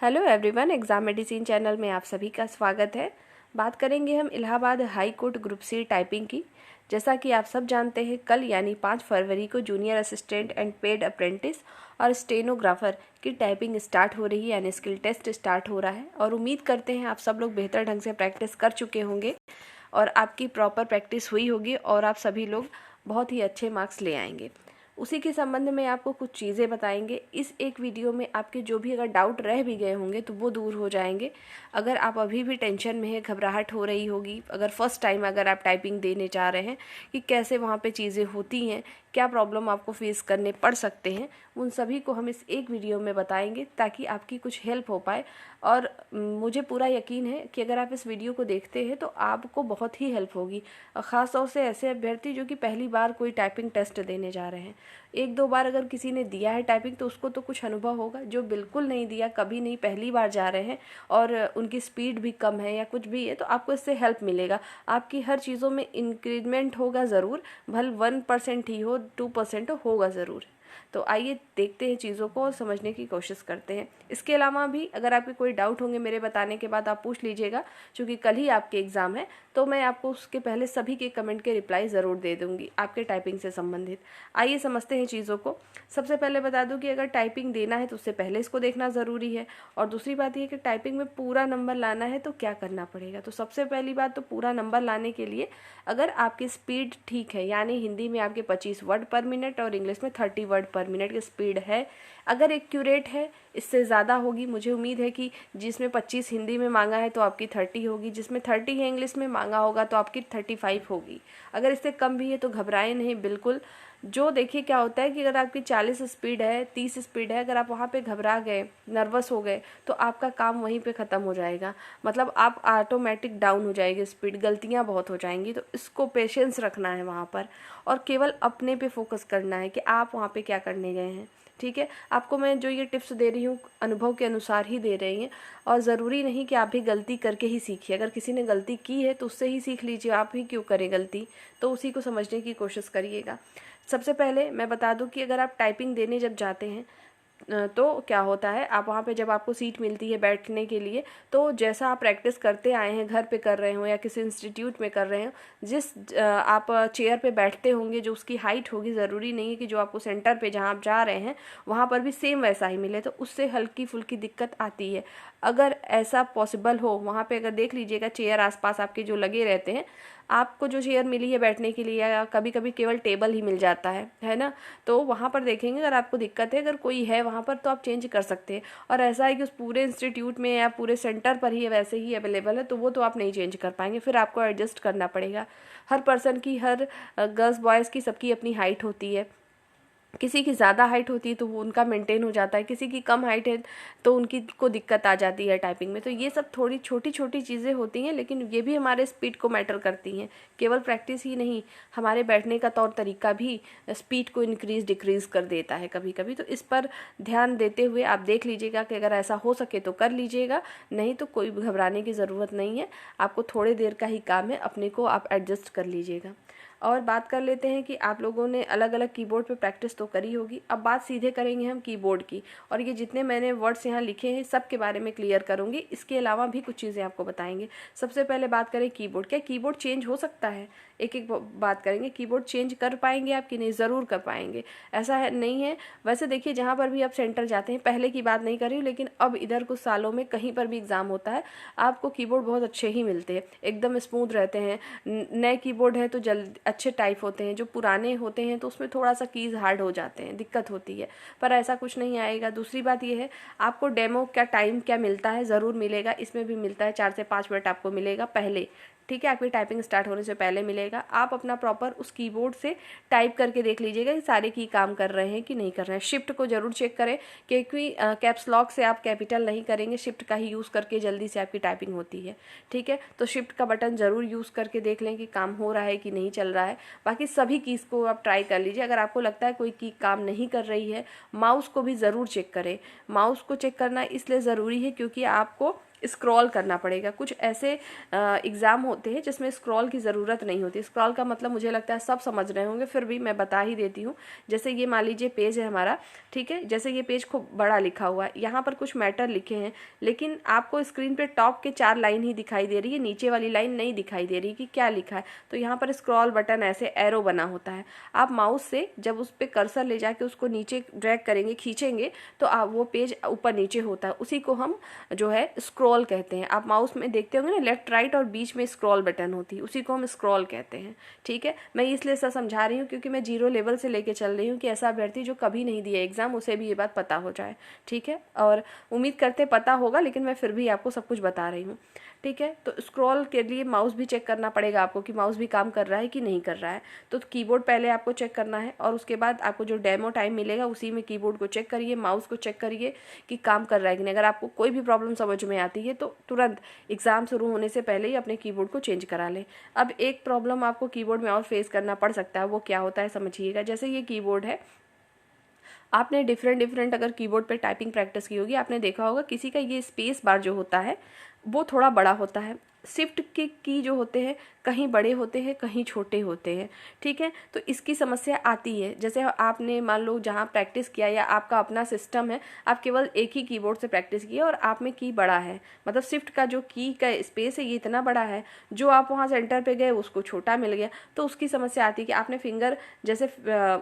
Hello everyone, exam medicine channel में आप सभी का स्वागत है। बात करेंगे हम Allahabad high court group C typing की। जैसा कि आप सब जानते हैं, कल यानी 5 फरवरी को junior assistant and paid apprentice और स्टेनोग्राफर की टाइपिंग स्टार्ट हो रही है, यानी स्किल टेस्ट स्टार्ट हो रहा है। और उम्मीद करते हैं आप सब लोग बेहतर ढंग से प्रैक्टिस कर चुके होंगे और आपकी प्रॉपर प्रैक्टिस हुई होगी और आप सभी लोग बहुत ही अच्छे मार्क्स ले आएंगे। उसी के संबंध में आपको कुछ चीज़ें बताएंगे। इस एक वीडियो में आपके जो भी अगर डाउट रह भी गए होंगे तो वो दूर हो जाएंगे। अगर आप अभी भी टेंशन में है, घबराहट हो रही होगी, अगर फर्स्ट टाइम अगर आप टाइपिंग देने जा रहे हैं कि कैसे वहाँ पे चीज़ें होती हैं, क्या प्रॉब्लम आपको फेस करने पड़ सकते हैं, उन सभी को हम इस एक वीडियो में बताएंगे ताकि आपकी कुछ हेल्प हो पाए। और मुझे पूरा यकीन है कि अगर आप इस वीडियो को देखते हैं तो आपको बहुत ही हेल्प होगी, ख़ास तौर से ऐसे अभ्यर्थी जो कि पहली बार कोई टाइपिंग टेस्ट देने जा रहे हैं। एक दो बार अगर किसी ने दिया है टाइपिंग तो उसको तो कुछ अनुभव होगा, जो बिल्कुल नहीं दिया, कभी नहीं, पहली बार जा रहे हैं और उनकी स्पीड भी कम है या कुछ भी है, तो आपको इससे हेल्प मिलेगा। आपकी हर चीज़ों में इंक्रीमेंट होगा ज़रूर, भले 1% ही हो, 2% होगा ज़रूर। तो आइए देखते हैं चीज़ों को और समझने की कोशिश करते हैं। इसके अलावा भी अगर आपके कोई डाउट होंगे मेरे बताने के बाद आप पूछ लीजिएगा, क्योंकि कल ही आपके एग्ज़ाम है, तो मैं आपको उसके पहले सभी के कमेंट के रिप्लाई ज़रूर दे दूँगी आपके टाइपिंग से संबंधित। आइए समझते हैं चीज़ों को। सबसे पहले बता दूँ कि अगर टाइपिंग देना है तो उससे पहले इसको देखना ज़रूरी है। और दूसरी बात ये कि टाइपिंग में पूरा नंबर लाना है तो क्या करना पड़ेगा। तो सबसे पहली बात, तो पूरा नंबर लाने के लिए अगर आपकी स्पीड ठीक है, यानी हिंदी में आपके 25 वर्ड पर मिनट और इंग्लिश में 30 वर्ड पर मिनट की स्पीड है, अगर एक्यूरेट है, इससे ज़्यादा होगी। मुझे उम्मीद है कि जिसमें 25 हिंदी में मांगा है तो आपकी 30 होगी, जिसमें 30 है इंग्लिश में मांगा होगा तो आपकी 35 होगी। अगर इससे कम भी है तो घबराएं नहीं बिल्कुल। जो देखिए क्या होता है कि अगर आपकी 40 स्पीड है, 30 स्पीड है, अगर आप वहाँ पे घबरा गए, नर्वस हो गए, तो आपका काम वहीं पे ख़त्म हो जाएगा। मतलब आप ऑटोमेटिक डाउन हो जाएगी स्पीड, गलतियाँ बहुत हो जाएंगी। तो इसको पेशेंस रखना है वहाँ पर और केवल अपने पे फोकस करना है कि आप वहाँ पे क्या करने गए हैं। ठीक है, आपको मैं जो ये टिप्स दे रही हूँ अनुभव के अनुसार ही दे रही हैं और ज़रूरी नहीं कि आप भी गलती करके ही सीखिए। अगर किसी ने गलती की है तो उससे ही सीख लीजिए, आप ही क्यों करें गलती, तो उसी को समझने की कोशिश करिएगा। सबसे पहले मैं बता दूं कि अगर आप टाइपिंग देने जब जाते हैं तो क्या होता है, आप वहाँ पे जब आपको सीट मिलती है बैठने के लिए, तो जैसा आप प्रैक्टिस करते आए हैं, घर पे कर रहे हो या किसी इंस्टीट्यूट में कर रहे हो, जिस आप चेयर पे बैठते होंगे, जो उसकी हाइट होगी, ज़रूरी नहीं है कि जो आपको सेंटर पे जहाँ आप जा रहे हैं वहाँ पर भी सेम वैसा ही मिले, तो उससे हल्की फुल्की दिक्कत आती है। अगर ऐसा पॉसिबल हो, वहाँ पे अगर देख लीजिएगा चेयर आसपास आपके जो लगे रहते हैं, आपको जो चेयर मिली है बैठने के लिए, या कभी कभी केवल टेबल ही मिल जाता है ना, तो वहाँ पर देखेंगे अगर आपको दिक्कत है, अगर कोई है वहाँ पर, तो आप चेंज कर सकते हैं। और ऐसा है कि उस पूरे इंस्टीट्यूट में या पूरे सेंटर पर ही वैसे ही अवेलेबल है, तो वो तो आप नहीं चेंज कर पाएंगे, फिर आपको एडजस्ट करना पड़ेगा। हर पर्सन की, हर गर्ल्स बॉयज़ की, सबकी अपनी हाइट होती है। किसी की ज़्यादा हाइट होती है तो वो उनका मेंटेन हो जाता है, किसी की कम हाइट है तो उनकी को दिक्कत आ जाती है टाइपिंग में। तो ये सब थोड़ी छोटी छोटी चीज़ें होती हैं, लेकिन ये भी हमारे स्पीड को मैटर करती हैं। केवल प्रैक्टिस ही नहीं, हमारे बैठने का तौर तरीका भी स्पीड को इंक्रीज़ डिक्रीज़ कर देता है कभी कभी। तो इस पर ध्यान देते हुए आप देख लीजिएगा कि अगर ऐसा हो सके तो कर लीजिएगा, नहीं तो कोई घबराने की ज़रूरत नहीं है। आपको थोड़ी देर का ही काम है, अपने को आप एडजस्ट कर लीजिएगा। और बात कर लेते हैं कि आप लोगों ने अलग अलग कीबोर्ड पे प्रैक्टिस तो करी होगी। अब बात सीधे करेंगे हम कीबोर्ड की, और ये जितने मैंने वर्ड्स यहाँ लिखे हैं सब के बारे में क्लियर करूँगी। इसके अलावा भी कुछ चीज़ें आपको बताएंगे। सबसे पहले बात करें कीबोर्ड, क्या कीबोर्ड चेंज हो सकता है? एक एक बात करेंगे। कीबोर्ड चेंज कर पाएंगे आप कि नहीं? ज़रूर कर पाएंगे, ऐसा है नहीं है। वैसे देखिए, जहाँ पर भी आप सेंटर जाते हैं, पहले की बात नहीं कर रही हूँ, लेकिन अब इधर कुछ सालों में कहीं पर भी एग्ज़ाम होता है, आपको कीबोर्ड बहुत अच्छे ही मिलते हैं, एकदम स्मूथ रहते हैं। नए कीबोर्ड है तो जल्द अच्छे टाइप होते हैं, जो पुराने होते हैं तो उसमें थोड़ा सा कीज़ हार्ड हो जाते हैं, दिक्कत होती है, पर ऐसा कुछ नहीं आएगा। दूसरी बात ये है, आपको डेमो क्या टाइम क्या मिलता है? ज़रूर मिलेगा, इसमें भी मिलता है, 4 से 5 मिनट आपको मिलेगा पहले। ठीक है, आपकी टाइपिंग स्टार्ट होने से पहले मिलेगा। आप अपना प्रॉपर उस कीबोर्ड से टाइप करके देख लीजिएगा कि सारे की काम कर रहे हैं कि नहीं कर रहे हैं। शिफ्ट को जरूर चेक करें, क्योंकि कैप्स लॉक से आप कैपिटल नहीं करेंगे, शिफ्ट का ही यूज़ करके जल्दी से आपकी टाइपिंग होती है। ठीक है, तो शिफ्ट का बटन ज़रूर यूज़ करके देख लें कि काम हो रहा है कि नहीं चल रहा है। बाकी सभी कीज़ को आप ट्राई कर लीजिए। अगर आपको लगता है कोई की काम नहीं कर रही है, माउस को भी ज़रूर चेक करें। माउस को चेक करना इसलिए ज़रूरी है क्योंकि आपको स्क्रॉल करना पड़ेगा। कुछ ऐसे एग्ज़ाम होते हैं जिसमें स्क्रॉल की ज़रूरत नहीं होती। स्क्रॉल का मतलब मुझे लगता है सब समझ रहे होंगे, फिर भी मैं बता ही देती हूँ। जैसे ये मान लीजिए पेज है हमारा, ठीक है, जैसे ये पेज खूब बड़ा लिखा हुआ है, यहाँ पर कुछ मैटर लिखे हैं, लेकिन आपको स्क्रीन पे टॉप के 4 लाइन ही दिखाई दे रही है, नीचे वाली लाइन नहीं दिखाई दे रही कि क्या लिखा है। तो यहाँ पर स्क्रॉल बटन ऐसे एरो बना होता है। आप माउस से जब उस पर कर्सर ले जाके उसको नीचे ड्रैग करेंगे, खींचेंगे, तो आप वो पेज ऊपर नीचे होता है, उसी को हम जो है स्क्रॉल कहते हैं। आप माउस में देखते होंगे ना, लेफ्ट राइट और बीच में स्क्रॉल बटन होती है, उसी को हम स्क्रॉल कहते हैं। ठीक है, मैं इसलिए ऐसा समझा रही हूँ क्योंकि मैं 0 लेवल से लेके चल रही हूँ कि ऐसा अभ्यर्थी जो कभी नहीं दिया एग्जाम, उसे भी ये बात पता हो जाए। ठीक है, और उम्मीद करते पता होगा, लेकिन मैं फिर भी आपको सब कुछ बता रही हूँ। ठीक है, तो स्क्रॉल के लिए माउस भी चेक करना पड़ेगा आपको कि माउस भी काम कर रहा है कि नहीं कर रहा है। तो कीबोर्ड पहले आपको चेक करना है, और उसके बाद आपको जो डेमो टाइम मिलेगा उसी में कीबोर्ड को चेक करिए, माउस को चेक करिए कि काम कर रहा है कि नहीं। अगर आपको कोई भी प्रॉब्लम समझ में आती है तो तुरंत एग्जाम शुरू होने से पहले ही अपने कीबोर्ड को चेंज करा लें। अब एक प्रॉब्लम आपको कीबोर्ड में और फेस करना पड़ सकता है, वो क्या होता है समझिएगा। जैसे ये कीबोर्ड है, आपने डिफरेंट अगर कीबोर्ड पे टाइपिंग प्रैक्टिस की होगी, आपने देखा होगा किसी का ये स्पेस बार जो होता है वो थोड़ा बड़ा होता है। शिफ्ट के की जो होते हैं कहीं बड़े होते हैं, कहीं छोटे होते हैं। ठीक है, तो इसकी समस्या आती है। जैसे आपने मान लो जहाँ प्रैक्टिस किया या आपका अपना सिस्टम है, आप केवल एक ही कीबोर्ड से प्रैक्टिस किया और आप में की बड़ा है, मतलब शिफ्ट का जो की का स्पेस है ये इतना बड़ा है, जो आप वहाँ सेंटर पे गए उसको छोटा मिल गया, तो उसकी समस्या आती है कि आपने फिंगर जैसे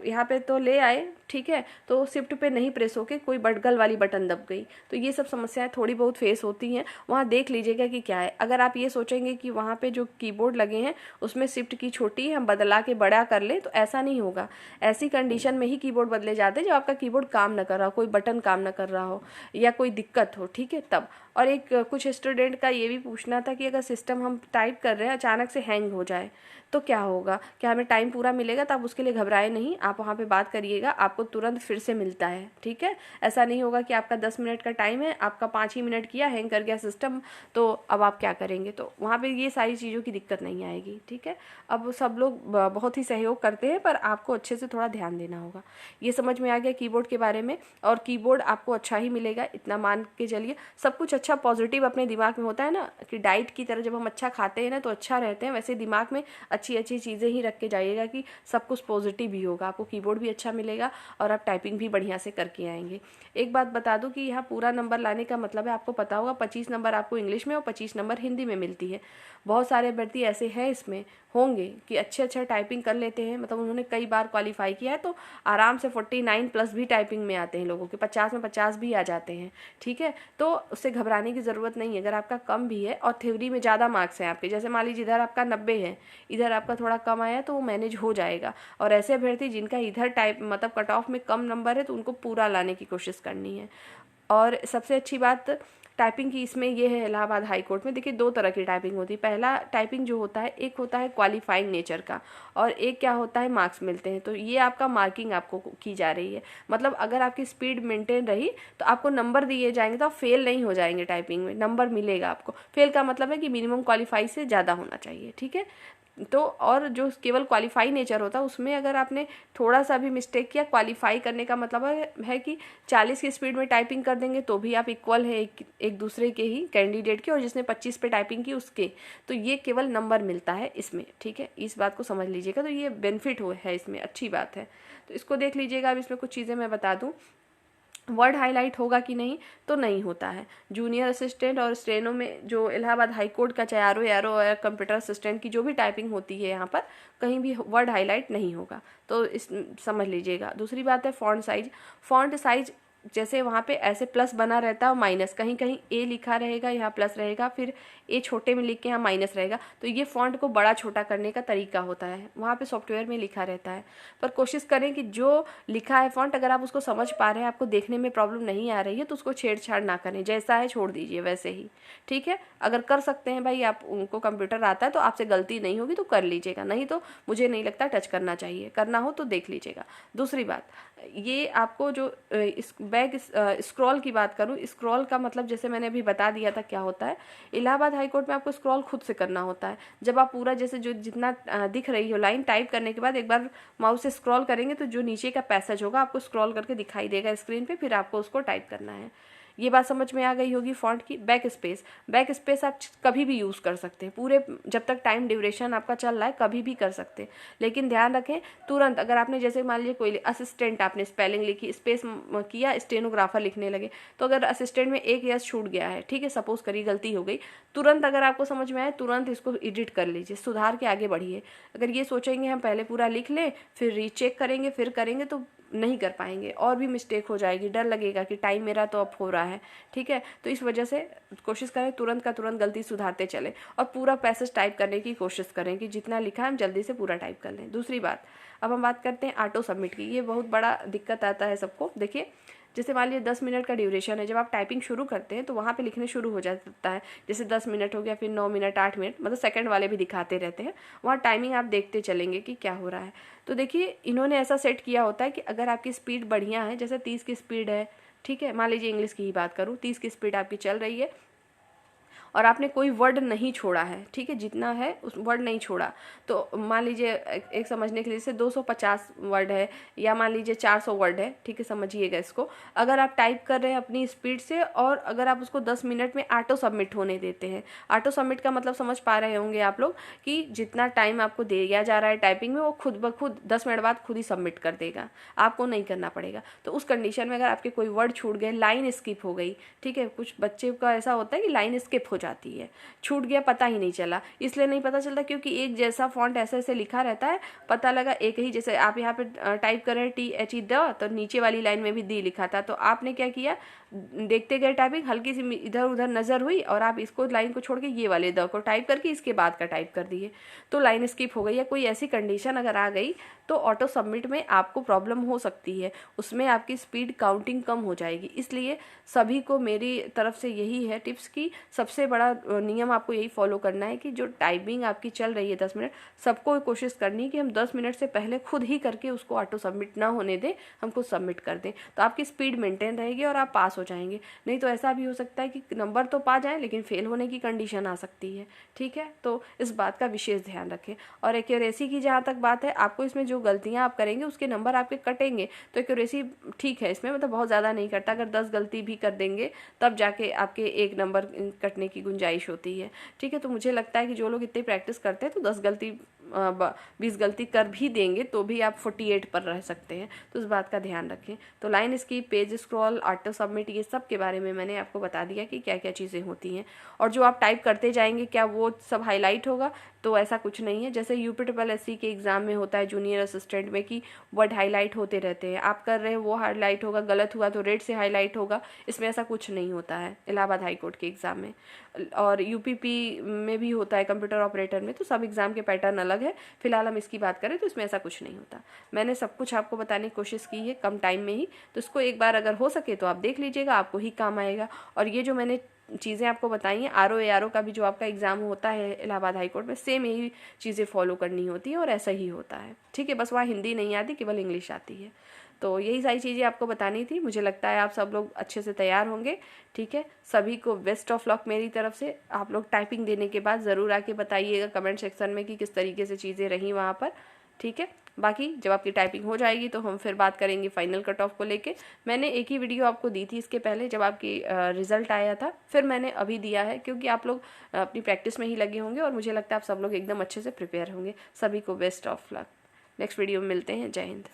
यहाँ पे तो ले आए, ठीक है, तो शिफ्ट पे नहीं प्रेस होके कोई बटगल वाली बटन दब गई। तो ये सब समस्याएं थोड़ी बहुत फेस होती हैं, वहाँ देख लीजिएगा कि क्या है। अगर आप ये सोचेंगे कि वहाँ पे जो कीबोर्ड लगे हैं उसमें शिफ्ट की छोटी है, हम बदला के बड़ा कर लें, तो ऐसा नहीं होगा। ऐसी कंडीशन में ही कीबोर्ड बदले जाते हैं जब आपका कीबोर्ड काम न कर रहा हो, कोई बटन काम न कर रहा हो या कोई दिक्कत हो। ठीक है, तब। और एक कुछ स्टूडेंट का ये भी पूछना था कि अगर सिस्टम हम टाइप कर रहे हैं अचानक से हैंग हो जाए तो क्या होगा, क्या हमें टाइम पूरा मिलेगा। तो आप उसके लिए घबराए नहीं, आप वहाँ पे बात करिएगा, आपको तुरंत फिर से मिलता है। ठीक है, ऐसा नहीं होगा कि आपका 10 मिनट का टाइम है, आपका 5 ही मिनट किया, हैंग कर गया सिस्टम, तो अब आप क्या करेंगे। तो वहाँ पे ये सारी चीज़ों की दिक्कत नहीं आएगी। ठीक है, अब सब लोग बहुत ही सहयोग करते हैं, पर आपको अच्छे से थोड़ा ध्यान देना होगा। ये समझ में आ गया कीबोर्ड के बारे में, और कीबोर्ड आपको अच्छा ही मिलेगा, इतना मान के चलिए। सब कुछ अच्छा पॉजिटिव अपने दिमाग में होता है ना, कि डाइट की तरह जब हम अच्छा खाते हैं ना तो अच्छा रहते हैं, वैसे दिमाग में अच्छी अच्छी चीज़ें ही रख के जाइएगा कि सब कुछ पॉजिटिव ही होगा। आपको कीबोर्ड भी अच्छा मिलेगा और आप टाइपिंग भी बढ़िया से करके आएंगे। एक बात बता दूं कि यहाँ पूरा नंबर लाने का मतलब है, आपको पता होगा 25 नंबर आपको इंग्लिश में और 25 नंबर हिंदी में मिलती है। बहुत सारे अभ्यर्थी ऐसे हैं इसमें होंगे कि अच्छे अच्छा टाइपिंग कर लेते हैं, मतलब उन्होंने कई बार क्वालिफाई किया है, तो आराम से 49 प्लस भी टाइपिंग में आते हैं लोगों के, 50 में 50 भी आ जाते हैं। ठीक है, तो उससे घबराने की ज़रूरत नहीं है। अगर आपका कम भी है और थ्योरी में ज़्यादा मार्क्स हैं आपके, जैसे मान लीजिए इधर आपका 90 है, इधर आपका थोड़ा कम आया, तो वो मैनेज हो जाएगा। और ऐसे अभ्यर्थी जिनका इधर टाइप मतलब कट ऑफ में कम नंबर है, तो उनको पूरा लाने की कोशिश करनी है। और सबसे अच्छी बात टाइपिंग की इसमें ये है, इलाहाबाद हाई कोर्ट में देखिए 2 तरह की टाइपिंग होती है। पहला टाइपिंग जो होता है, एक होता है क्वालिफाइंग नेचर का, और एक क्या होता है, मार्क्स मिलते हैं। तो ये आपका मार्किंग आपको की जा रही है, मतलब अगर आपकी स्पीड मेंटेन रही तो आपको नंबर दिए जाएंगे, तो आप फेल नहीं हो जाएंगे, टाइपिंग में नंबर मिलेगा आपको। फेल का मतलब है कि मिनिमम क्वालिफाई से ज़्यादा होना चाहिए। ठीक है, तो और जो केवल क्वालिफाई नेचर होता है उसमें अगर आपने थोड़ा सा भी मिस्टेक किया, क्वालिफाई करने का मतलब है कि 40 की स्पीड में टाइपिंग कर देंगे तो भी आप इक्वल है एक दूसरे के ही कैंडिडेट के, और जिसने 25 पे टाइपिंग की उसके, तो ये केवल नंबर मिलता है इसमें। ठीक है, इस बात को समझ लीजिएगा, तो ये बेनिफिट है इसमें, अच्छी बात है। तो इसको देख लीजिएगा। अब इसमें कुछ चीज़ें मैं बता दूँ, वर्ड हाईलाइट होगा कि नहीं, तो नहीं होता है। जूनियर असिस्टेंट और स्टेनो में जो इलाहाबाद हाई कोर्ट का चाहे आर या कंप्यूटर असिस्टेंट की जो भी टाइपिंग होती है, यहाँ पर कहीं भी वर्ड हाईलाइट नहीं होगा, तो इस समझ लीजिएगा। दूसरी बात है फॉन्ट साइज। फॉन्ट साइज जैसे वहाँ पे ऐसे प्लस बना रहता है और माइनस, कहीं कहीं ए लिखा रहेगा, यहाँ प्लस रहेगा, फिर ए छोटे में लिख के यहाँ माइनस रहेगा, तो ये फॉन्ट को बड़ा छोटा करने का तरीका होता है, वहाँ पे सॉफ्टवेयर में लिखा रहता है। पर कोशिश करें कि जो लिखा है फॉन्ट, अगर आप उसको समझ पा रहे हैं, आपको देखने में प्रॉब्लम नहीं आ रही है, तो उसको छेड़छाड़ ना करें, जैसा है छोड़ दीजिए वैसे ही। ठीक है, अगर कर सकते हैं भाई, आप उनको कंप्यूटर आता है तो आपसे गलती नहीं होगी तो कर लीजिएगा, नहीं तो मुझे नहीं लगता टच करना चाहिए, करना हो तो देख लीजिएगा। दूसरी बात, ये आपको जो इस बैक स्क्रॉल की बात करूँ, स्क्रॉल का मतलब जैसे मैंने अभी बता दिया था क्या होता है। इलाहाबाद हाई कोर्ट में आपको स्क्रॉल खुद से करना होता है। जब आप पूरा जैसे जो जितना दिख रही हो लाइन टाइप करने के बाद एक बार माउस से स्क्रॉल करेंगे तो जो नीचे का पैसेज होगा आपको स्क्रॉल करके दिखाई देगा स्क्रीन पे, फिर आपको उसको टाइप करना है। ये बात समझ में आ गई होगी फॉन्ट की। बैक स्पेस आप कभी भी यूज़ कर सकते हैं, पूरे जब तक टाइम ड्यूरेशन आपका चल रहा है कभी भी कर सकते हैं। लेकिन ध्यान रखें तुरंत, अगर आपने जैसे मान लीजिए कोई असिस्टेंट आपने स्पेलिंग लिखी, स्पेस किया, स्टेनोग्राफर लिखने लगे, तो अगर असिस्टेंट में एक यस छूट गया है, ठीक है, सपोज करिए गलती हो गई, तुरंत अगर आपको समझ में आए तुरंत इसको एडिट कर लीजिए, सुधार के आगे बढ़िए। अगर ये सोचेंगे हम पहले पूरा लिख लें फिर रीचेक करेंगे फिर करेंगे तो नहीं कर पाएंगे और भी मिस्टेक हो जाएगी, डर लगेगा कि टाइम मेरा तो अब हो रहा है, ठीक है। तो इस वजह से कोशिश करें तुरंत का तुरंत गलती सुधारते चलें और पूरा पैसेज टाइप करने की कोशिश करें कि जितना लिखा है हम जल्दी से पूरा टाइप कर लें। दूसरी बात, अब हम बात करते हैं ऑटो सबमिट की। ये बहुत बड़ा दिक्कत आता है सबको। देखिए जैसे मान लीजिए 10 मिनट का ड्यूरेशन है, जब आप टाइपिंग शुरू करते हैं तो वहाँ पे लिखने शुरू हो जाता है, जैसे 10 मिनट हो गया, फिर 9 मिनट, 8 मिनट, मतलब सेकंड वाले भी दिखाते रहते हैं, वहाँ टाइमिंग आप देखते चलेंगे कि क्या हो रहा है। तो देखिए इन्होंने ऐसा सेट किया होता है कि अगर आपकी स्पीड बढ़िया है, जैसे 30 की स्पीड है, ठीक है, मान लीजिए इंग्लिश की ही बात करूँ, 30 की स्पीड आपकी चल रही है और आपने कोई वर्ड नहीं छोड़ा है, ठीक है, जितना है उस वर्ड नहीं छोड़ा, तो मान लीजिए एक समझने के लिए जैसे 250 वर्ड है या मान लीजिए 400 वर्ड है, ठीक है, समझिएगा इसको। अगर आप टाइप कर रहे हैं अपनी स्पीड से और अगर आप उसको 10 मिनट में ऑटो सबमिट होने देते हैं, ऑटो सबमिट का मतलब समझ पा रहे होंगे आप लोग कि जितना टाइम आपको दिया जा रहा है टाइपिंग में वो खुद ब खुद 10 मिनट बाद खुद ही सबमिट कर देगा, आपको नहीं करना पड़ेगा। तो उस कंडीशन में अगर आपके कोई वर्ड छूट गए, लाइन स्किप हो गई, ठीक है, कुछ बच्चे का ऐसा होता है कि लाइन स्किप हो जाती है, छूट गया, पता ही नहीं चला। इसलिए नहीं पता चलता क्योंकि एक जैसा फॉन्ट ऐसे ऐसे लिखा रहता है, पता लगा एक ही, जैसे आप यहाँ पे टाइप कर रहे हैं THE द, तो नीचे वाली लाइन में भी दी लिखा था, तो आपने क्या किया, देखते गए टाइपिंग, हल्की सी इधर उधर नजर हुई और आप इसको लाइन को छोड़ के ये वाले द को टाइप करके इसके बाद का टाइप कर दिए, तो लाइन स्किप हो गई या कोई ऐसी कंडीशन अगर आ गई तो ऑटो सबमिट में आपको प्रॉब्लम हो सकती है, उसमें आपकी स्पीड काउंटिंग कम हो जाएगी। इसलिए सभी को मेरी तरफ से यही है टिप्स की, सबसे बड़ा नियम आपको यही फॉलो करना है कि जो टाइपिंग आपकी चल रही है 10 मिनट, सबको कोशिश करनी है कि हम 10 मिनट से पहले खुद ही करके उसको ऑटो सबमिट ना होने दें, हम खुद सबमिट कर दें, तो आपकी स्पीड मेंटेन रहेगी और आप पास हो जाएंगे। नहीं तो ऐसा भी हो सकता है कि नंबर तो पा जाएं लेकिन फेल होने की कंडीशन आ सकती है, ठीक है। तो इस बात का विशेष ध्यान रखें। और एक्यूरेसी की जहाँ तक बात है, आपको इसमें जो गलतियाँ आप करेंगे उसके नंबर आपके कटेंगे, तो एक्यूरेसी ठीक है इसमें, मतलब बहुत ज़्यादा नहीं कटता। अगर 10 गलती भी कर देंगे तब जाके आपके एक नंबर कटने की गुंजाइश होती है, ठीक है। तो मुझे लगता है कि जो लोग इतनी प्रैक्टिस करते हैं तो 10 गलती 20 गलती कर भी देंगे तो भी आप 48 पर रह सकते हैं, तो इस बात का ध्यान रखें। तो line skip, page scroll, auto submit, ये सब के बारे में मैंने आपको बता दिया कि क्या क्या चीज़ें होती हैं। और जो आप टाइप करते जाएंगे क्या वो सब हाईलाइट होगा, तो ऐसा कुछ नहीं है। जैसे UPSSC के एग्जाम में होता है जूनियर असिस्टेंट में कि वर्ड हाईलाइट होते रहते हैं, आप कर रहे हैं वो हाईलाइट होगा, गलत हुआ तो रेड से हाईलाइट होगा, इसमें ऐसा कुछ नहीं होता है इलाहाबाद हाई कोर्ट के एग्ज़ाम में। और UPP में भी होता है कंप्यूटर ऑपरेटर में, तो सब एग्ज़ाम के पैटर्न अलग है। फिलहाल हम इसकी बात करें तो इसमें ऐसा कुछ नहीं होता। मैंने सब कुछ आपको बताने की कोशिश की है कम टाइम में ही, तो इसको एक बार अगर हो सके तो आप देख लीजिएगा, आपको ही काम आएगा। और ये जो मैंने चीज़ें आपको बताई हैं, RO का भी जो आपका एग्ज़ाम होता है इलाहाबाद हाई कोर्ट में, सेम यही चीज़ें फॉलो करनी होती है और ऐसा ही होता है, ठीक है। बस वहाँ हिंदी नहीं आती, केवल इंग्लिश आती है। तो यही सारी चीज़ें आपको बतानी थी। मुझे लगता है आप सब लोग अच्छे से तैयार होंगे, ठीक है। सभी को बेस्ट ऑफ लक मेरी तरफ से। आप लोग टाइपिंग देने के बाद ज़रूर आके बताइएगा कमेंट सेक्शन में कि किस तरीके से चीज़ें रहीं वहाँ पर, ठीक है। बाकी जब आपकी टाइपिंग हो जाएगी तो हम फिर बात करेंगे फाइनल कट ऑफ को लेके। मैंने एक ही वीडियो आपको दी थी इसके पहले जब आपकी रिजल्ट आया था, फिर मैंने अभी दिया है क्योंकि आप लोग अपनी प्रैक्टिस में ही लगे होंगे और मुझे लगता है आप सब लोग एकदम अच्छे से प्रिपेयर होंगे। सभी को best of luck. Next video में मिलते हैं। जय हिंद।